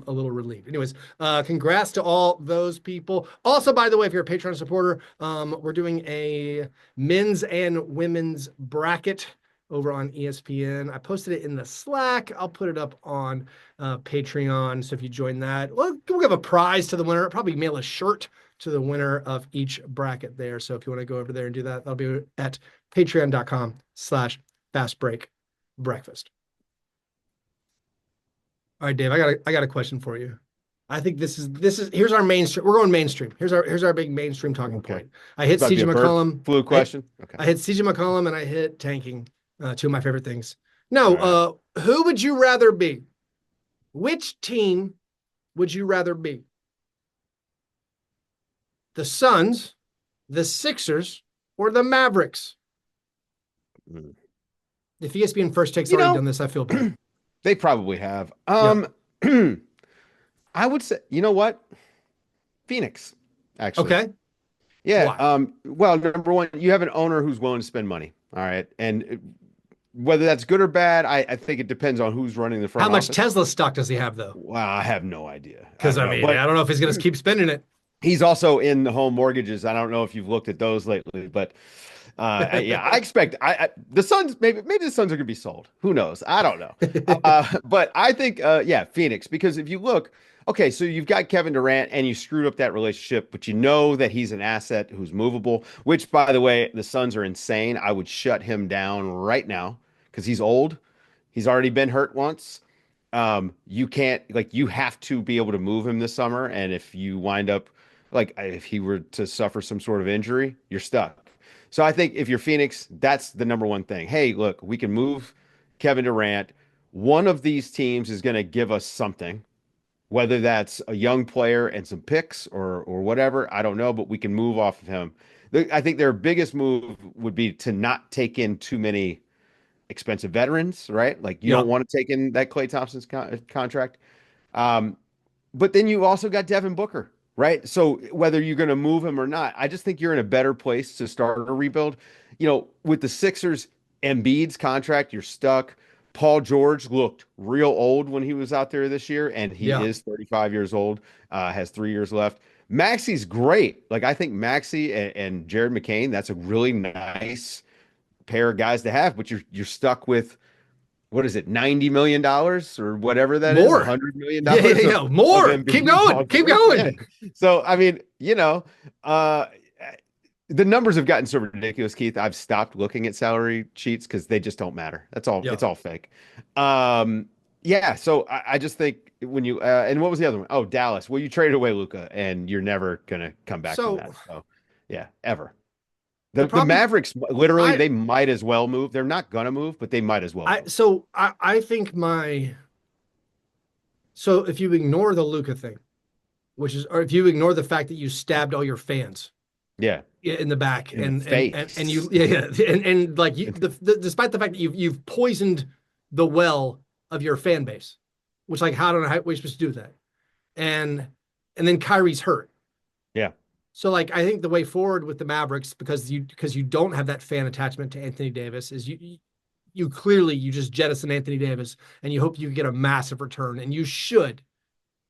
a little relieved. Anyways, congrats to all those people. Also, by the way, if you're a Patreon supporter, we're doing a men's and women's bracket over on ESPN. I posted it in the Slack. I'll put it up on Patreon. So if you join that, we'll give a prize to the winner. Probably mail a shirt to the winner of each bracket there. So if you want to go over there and do that, that'll be at patreon.com/fastbreakbreakfast. All right, Dave, I got a question for you. I think this is here's our mainstream. We're going mainstream. Here's our big mainstream talking Okay. point. I hit It's about to be CJ a bird McCollum. flu question. Okay. I hit CJ McCollum and I hit tanking. 2 of my favorite things. All No, right. who would you rather be? Which team would you rather be? The Suns, the Sixers, or the Mavericks? Mm. If ESPN First Take's You already know, done this, I feel bad. they probably have. Yep. I would say, you know what? Phoenix, actually. Okay. Yeah. Why? Well, number one, you have an owner who's willing to spend money. All right. And whether that's good or bad, I think it depends on who's running the How front much office. Tesla stock does he have, though? Well, I have no idea. I Because don't I know. mean, But I don't know if he's going to keep spending it. he's also in the home mortgages. I don't know if you've looked at those lately, but yeah, I expect the Suns maybe the Suns are going to be sold. Who knows? I don't know. But I think yeah, Phoenix, because if you look, okay, so you've got Kevin Durant and you screwed up that relationship, but you know that he's an asset who's movable, which by the way, the Suns are insane. I would shut him down right now because he's old. He's already been hurt once. You can't like you have to be able to move him this summer, and if you wind up like if he were to suffer some sort of injury, you're stuck. So I think if you're Phoenix, that's the number one thing. Hey, look, we can move Kevin Durant. One of these teams is going to give us something, whether that's a young player and some picks or whatever. I don't know, but we can move off of him. I think their biggest move would be to not take in too many expensive veterans, right? Like you don't Yep. want to take in that Klay Thompson's contract. Um, but then you also got Devin Booker, right? So whether you're going to move him or not, I just think you're in a better place to start a rebuild. You know, with the Sixers, Embiid's contract, you're stuck. Paul George looked real old when he was out there this year, and he Yeah. is 35 years old, has 3 years left. Maxi's great. Like I think Maxi and Jared McCain, that's a really nice pair of guys to have, but you're stuck with what is it, $90 million or whatever that is, More. $100 million Yeah, yeah, of, yeah. of More. Keep Embiid and going. Paul Keep George. Yeah. going. So I mean, you know, the numbers have gotten so ridiculous, Keith. I've stopped looking at salary sheets because they just don't matter. That's all. Yeah. It's all fake. Yeah. So I just think when you and what was the other one? Oh, Dallas. Well, you traded away Luca, and you're never gonna come back from So that. So yeah, ever. the The problem, Mavericks literally I, they might as well move. They're not gonna move, but they might as well move. I think so if you ignore the Luca thing, or if you ignore the fact that you stabbed all your fans Yeah, in the back in the and you face. and like despite the fact that you've poisoned the well of your fan base, which like how I don't know what you're supposed to do with that. And then Kyrie's hurt. Yeah. So like I think the way forward with the Mavericks, because you don't have that fan attachment to Anthony Davis, is you clearly you just jettison Anthony Davis and you hope you get a massive return, and you should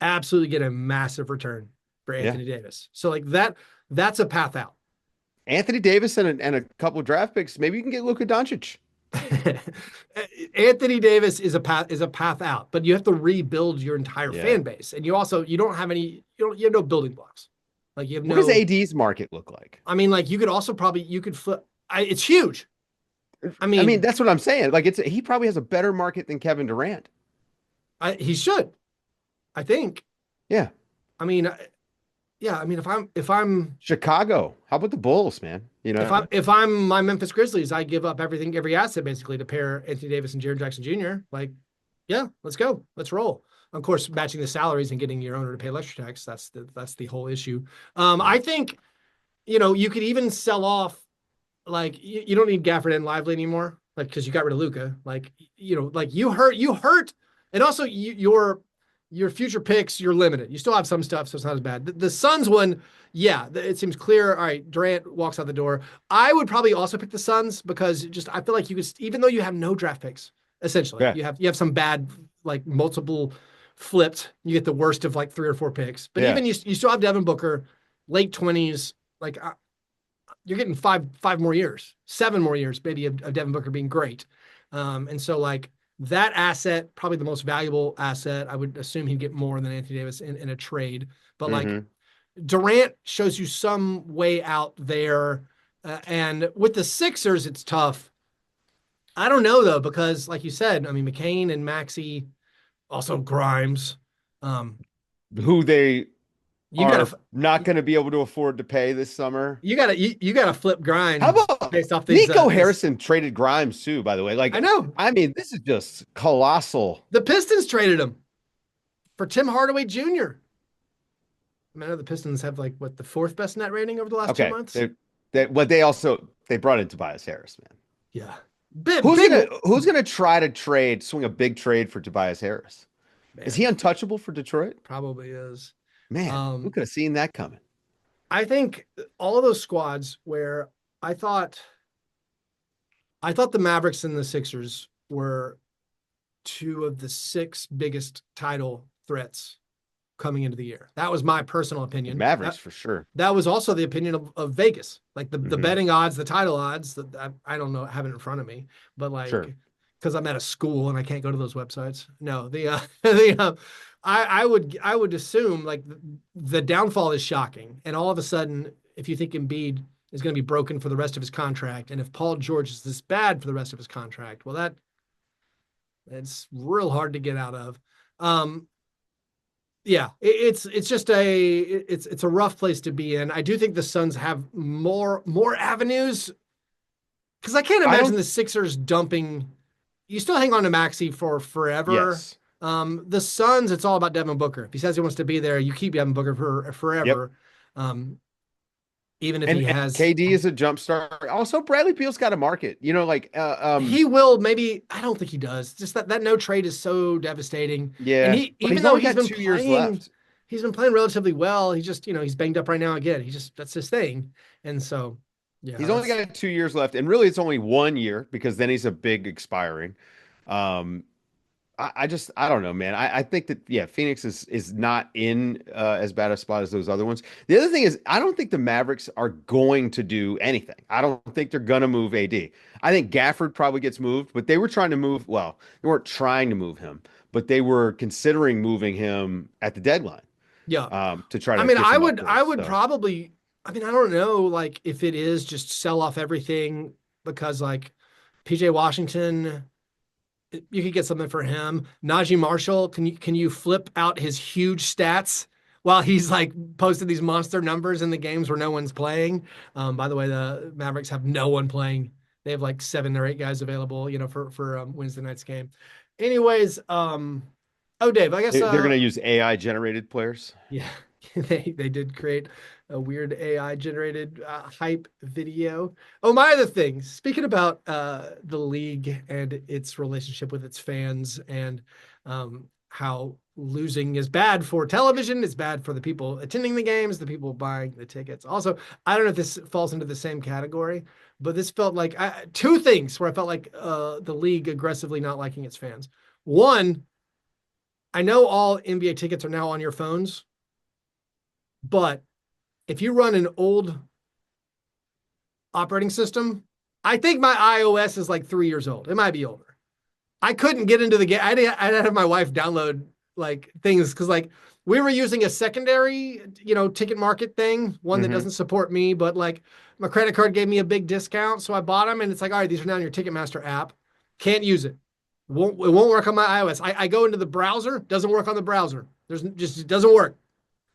absolutely get a massive return for Yeah. Anthony Davis. So like that's a path out. Anthony Davis and a couple of draft picks. Maybe you can get Luka Doncic. Anthony Davis is a path out, but you have to rebuild your entire Yeah. fan base, and you don't have any you have no building blocks. Like you have What no. does AD's market look like? I mean, like you could also probably you could flip. It's huge. I I mean, mean, that's what I'm saying. Like he probably has a better market than Kevin Durant. he should. I think. Yeah. I mean, yeah. I mean, if I'm Chicago. How about the Bulls, man? You know, if I'm my Memphis Grizzlies, I give up everything, every asset basically to pair Anthony Davis and Jaren Jackson Jr. Like, yeah, let's go, let's roll. Of course, matching the salaries and getting your owner to pay less tax. That's the whole issue. I think you could even sell off. Like you don't need Gafford and Lively anymore, like because you got rid of Luca. Like like you hurt, and also your future picks you're limited. You still have some stuff, so it's not as bad. The Suns one, yeah, it seems clear. All right, Durant walks out the door. I would probably also pick the Suns because just I feel like you could, even though you have no draft picks, essentially yeah. you have some bad like multiple flipped. You get the worst of like 3 or 4 picks, but Yeah. even you still have Devin Booker, late 20s, like. You're getting 5 more years, 7 more years, maybe of Devin Booker being great. And so like that asset, probably the most valuable asset. I would assume he'd get more than Anthony Davis in a trade. But like Mm-hmm. Durant shows you some way out there. And with the Sixers, it's tough. I don't know though, because like you said, I mean, McCain and Maxey, also Grimes. Um, Who they you are gotta not going to be able to afford to pay this summer. you gotta flip How Grimes about based off these. Nico Harrison traded Grimes too, by the way? I Like, know I mean, this is just colossal. the Pistons traded him for Tim Hardaway Jr. I know the Pistons have like what the 4th best net rating over the last 2 Okay. months. They brought in Tobias Harris, man. Yeah, Who's gonna try to swing a big trade for Tobias Harris? man, Is he untouchable for Detroit? probably is. Man, who could have seen that coming? I think all of those squads where I thought the Mavericks and the Sixers were 2 of the 6 biggest title threats coming into the year. That was my personal The opinion. Mavericks for sure. That was also the opinion of Vegas, like the Mhm. betting odds, the title odds. That I don't know, have it in front of me, but like Sure. because I'm at a school and I can't go to those websites. No, I would assume like the downfall is shocking, and all of a sudden, if you think Embiid is going to be broken for the rest of his contract, and if Paul George is this bad for the rest of his contract, well, it's real hard to get out of. Yeah, it's just it's a rough place to be in. I do think the Suns have more avenues because I can't I imagine don't. the Sixers dumping. You still hang on to Maxey for forever. Yes. The Suns, it's all about Devin Booker. If he says he wants to be there, you keep Devin Booker for forever. Even if he And has KD is a jump star. Also, Bradley Beal's got a market. he will maybe. I don't think he does. Just that no trade is so devastating. Yeah, And he but even though only he's got been 2 years playing, left. he's been playing relatively well. He's just he's banged up right now again. That's his thing. And so yeah, He's only got 2 years left, and really, it's only 1 year because then he's a big expiring. Um, I don't know, man. I think that Phoenix is not in as bad a spot as those other ones. The other thing is, I don't think the Mavericks are going to do anything. I don't think they're gonna move AD. I think Gafford probably gets moved, but they were trying to move. Well, they weren't trying to move him, but they were considering moving him at the deadline. yeah. To try to. I mean, get I some would upgrades, so. probably. I mean, I don't know, like if it is just sell off everything because like PJ Washington. You could get something for him. Najee Marshall, can you flip out his huge stats while he's like posted these monster numbers in the games where no one's playing? By the way, the Mavericks have no one playing. They have like 7 or 8 guys available, for Wednesday night's game. Anyways, oh Dave, I guess They're going to use AI generated players. yeah, They did create a weird AI generated hype video. Oh, my other thing, speaking about the league and its relationship with its fans and how losing is bad for television, it's bad for the people attending the games, the people buying the tickets. Also, I don't know if this falls into the same category, but this felt like two things where I felt like the league aggressively not liking its fans. One, I know all NBA tickets are now on your phones, but if you run an old operating system, I think my iOS is like 3 years old. It might be older. I couldn't get into the game. I'd have my wife download like things because like we were using a secondary, ticket market thing, one that doesn't support me, but like my credit card gave me a big discount. So I bought them and it's like, all right, these are now in your Ticketmaster app. Can't use it. It won't work on my iOS. I go into the browser, doesn't work on the browser. It doesn't work.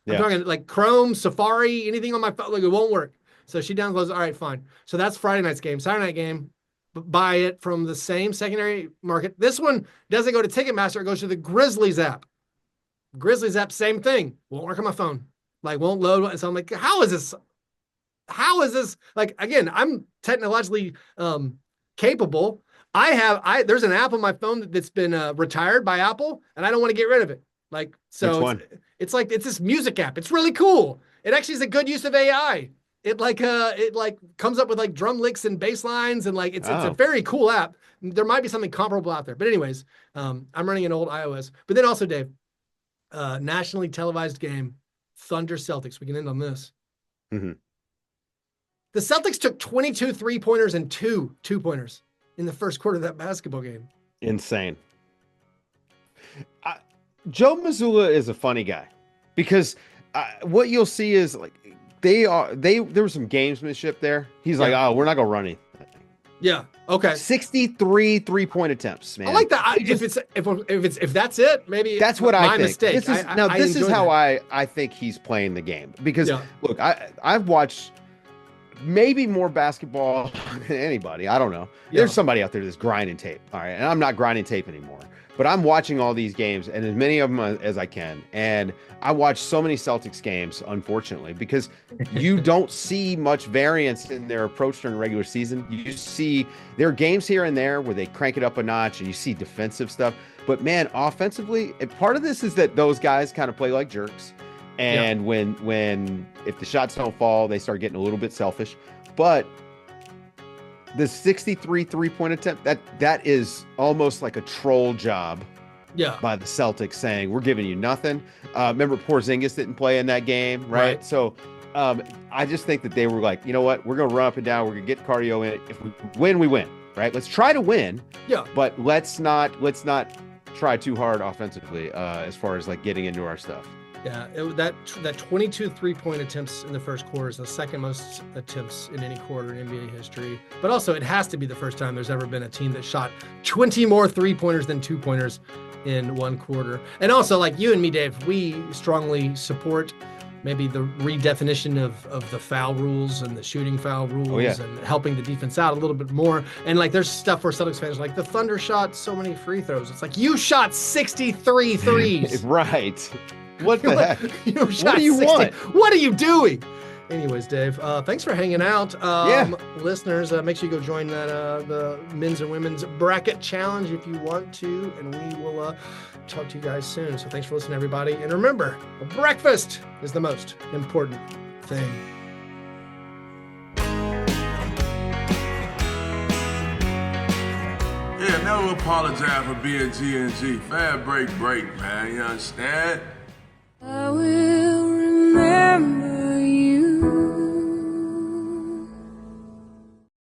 I'm talking like Chrome, Safari, anything on my phone, like it won't work. So she downloads, all right, fine. So that's Friday night's game. Saturday night game, buy it from the same secondary market. This one doesn't go to Ticketmaster, it goes to the Grizzlies app. Grizzlies app, same thing. Won't work on my phone. Like won't load. So I'm like, how is this? Like, again, I'm technologically capable. There's an app on my phone that's been retired by Apple and I don't want to get rid of it. Like, so it's this music app. It's really cool. It actually is a good use of AI. It comes up with like drum licks and bass lines and like it's a very cool app. There might be something comparable out there. But anyways, I'm running an old iOS. But then also, Dave, nationally televised game, Thunder Celtics. We can end on this. Mm-hmm. The Celtics took 22 3-pointers and 2 2-pointers in the first quarter of that basketball game. Insane. Joe Mazzulla is a funny guy because what you'll see is like there was some gamesmanship there. He's like, oh, we're not gonna run anything. Yeah. Okay. 63 3-point attempts, man. I like that. If that's it, maybe that's what I think. Mistake. This is how I think he's playing the game because look, I've watched maybe more basketball than anybody. I don't know. There's somebody out there that's grinding tape. All right. And I'm not grinding tape anymore, but I'm watching all these games and as many of them as I can. And I watch so many Celtics games, unfortunately, because you don't see much variance in their approach during the regular season. You see there are games here and there where they crank it up a notch and you see defensive stuff. But man, offensively, part of this is that those guys kind of play like jerks. And if the shots don't fall, they start getting a little bit selfish. But the 63 3-point attempt, that is almost like a troll job by the Celtics saying, we're giving you nothing. Remember, Porzingis didn't play in that game, right? So I just think that they were like, you know what? We're going to run up and down. We're going to get cardio in. If we win, we win, right? Let's try to win. Yeah. But let's not try too hard offensively as far as like getting into our stuff. Yeah, that 22 3-point attempts in the first quarter is the second most attempts in any quarter in NBA history. But also, it has to be the first time there's ever been a team that shot 20 more 3-pointers than 2-pointers in one quarter. And also, like you and me, Dave, we strongly support maybe the redefinition of the foul rules and the shooting foul rules and helping the defense out a little bit more. And like there's stuff where Celtics fans are like, the Thunder shot so many free throws. It's like, you shot 63 threes. Right. What the heck? What do you want? What are you doing? Anyways, Dave, thanks for hanging out. Listeners, make sure you go join the men's and women's bracket challenge if you want to, and we will talk to you guys soon. So thanks for listening, everybody. And remember, breakfast is the most important thing. Yeah, never apologize for being G&G. Fastbreak, man. You understand?